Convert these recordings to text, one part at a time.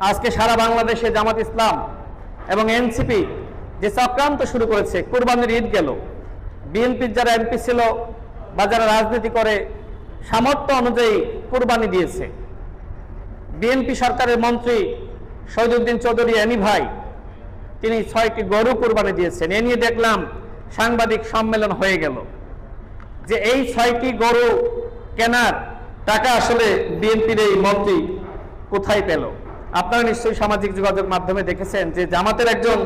আজকে সারা বাংলাদেশে জামাত ইসলাম এবং এনসিপি যে চক্রান্ত শুরু করেছে, কুরবানির ঈদ গেল, বিএনপির যারা এমপি ছিল বা যারা রাজনীতি করে সামর্থ্য অনুযায়ী কুরবানি দিয়েছে। বিএনপি সরকারের মন্ত্রী শহীদুদ্দিন চৌধুরী এনি ভাই, তিনি 6টি গরু কুরবানি দিয়েছেন। এ নিয়ে দেখলাম সাংবাদিক সম্মেলন হয়ে গেল যে এই 6টি গরু কেনার টাকা আসলে বিএনপির এই মন্ত্রী কোথায় পেল। আপনারা নিশ্চয়ই সামাজিক যোগাযোগ মাধ্যমে দেখেছেন যে জামাতের একজন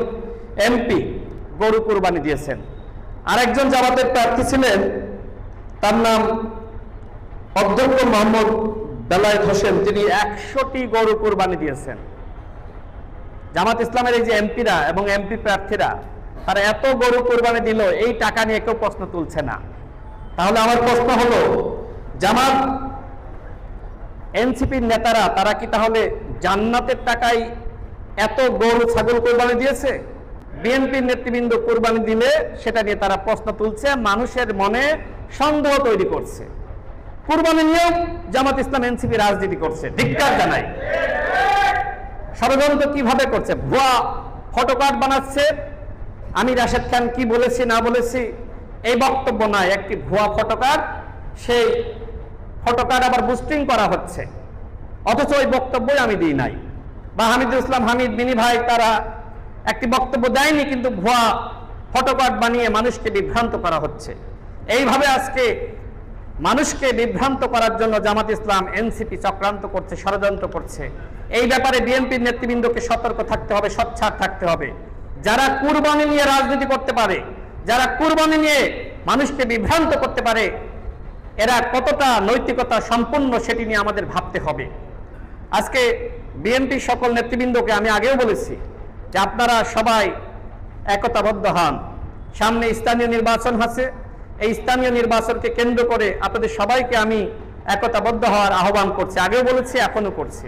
এমপি গরু কুরবানি দিয়েছেন। আরেকজন জামাতের প্রার্থী ছিলেন, তার নাম অধ্যক্ষ মোহাম্মদ বেলায়েত হোসেন, তিনি 100টি গরু কুরবানি দিয়েছেন। জামাত ইসলামের এই যে এমপিরা এবং এমপি প্রার্থীরা, তারা এত গরু কুরবানি দিল, এই টাকা নিয়ে কেউ প্রশ্ন তুলছে না। তাহলে আমার প্রশ্ন হলো, জামাত এনসিপির নেতারা তারা কি তাহলে জান্নাতের টাকায় এত গরু ছাগল কুরবানি দিয়েছে? বিএনপির নেতৃবৃন্দ কুরবানি দিলে সেটা নিয়ে তারা প্রশ্ন তুলছে, মানুষের মনে সন্দেহ তৈরি করছে। কুরবানি নিয়েও জামাত ইসলাম এনসিপি রাজনীতি করছে, ধিক্কার জানাই। ষড়যন্ত্র কিভাবে করছে? ভুয়া ফটোকার্ড বানাচ্ছে, আমি রাশেদ খান কি বলেছি না বলেছি এই বক্তব্য নয়, একটি ভুয়া ফটোকার্ড, সেই ফটোকার্ড আবার বুস্টিং করা হচ্ছে, অথচ ওই বক্তব্যই আমি দিই নাই। বা হামিদুল ইসলাম হামিদ মিনি ভাই, তারা একটি বক্তব্য দেয়নি, কিন্তু ভুয়া ফটোকার্ড বানিয়ে মানুষকে বিভ্রান্ত করা হচ্ছে। এইভাবে আজকে মানুষকে বিভ্রান্ত করার জন্য জামাত ইসলাম এনসিপি চক্রান্ত করছে, ষড়যন্ত্র করছে। এই ব্যাপারে বিএনপির নেতৃবৃন্দকে সতর্ক থাকতে হবে, সোচ্চার থাকতে হবে। যারা কুরবানি নিয়ে রাজনীতি করতে পারে, যারা কুরবানি নিয়ে মানুষকে বিভ্রান্ত করতে পারে, এরা কতটা নৈতিকতা সম্পন্ন সেটি নিয়ে আমাদের ভাবতে হবে। আজকে বিএনপির সকল নেতৃবৃন্দকে আমি আগেও বলেছি যে আপনারা সবাই একতাবদ্ধ হন। সামনে স্থানীয় নির্বাচন আছে, এই স্থানীয় নির্বাচনকে কেন্দ্র করে আপনাদের সবাইকে আমি একতাবদ্ধ হওয়ার আহ্বান করছি। আগেও বলেছি, এখনো করছি।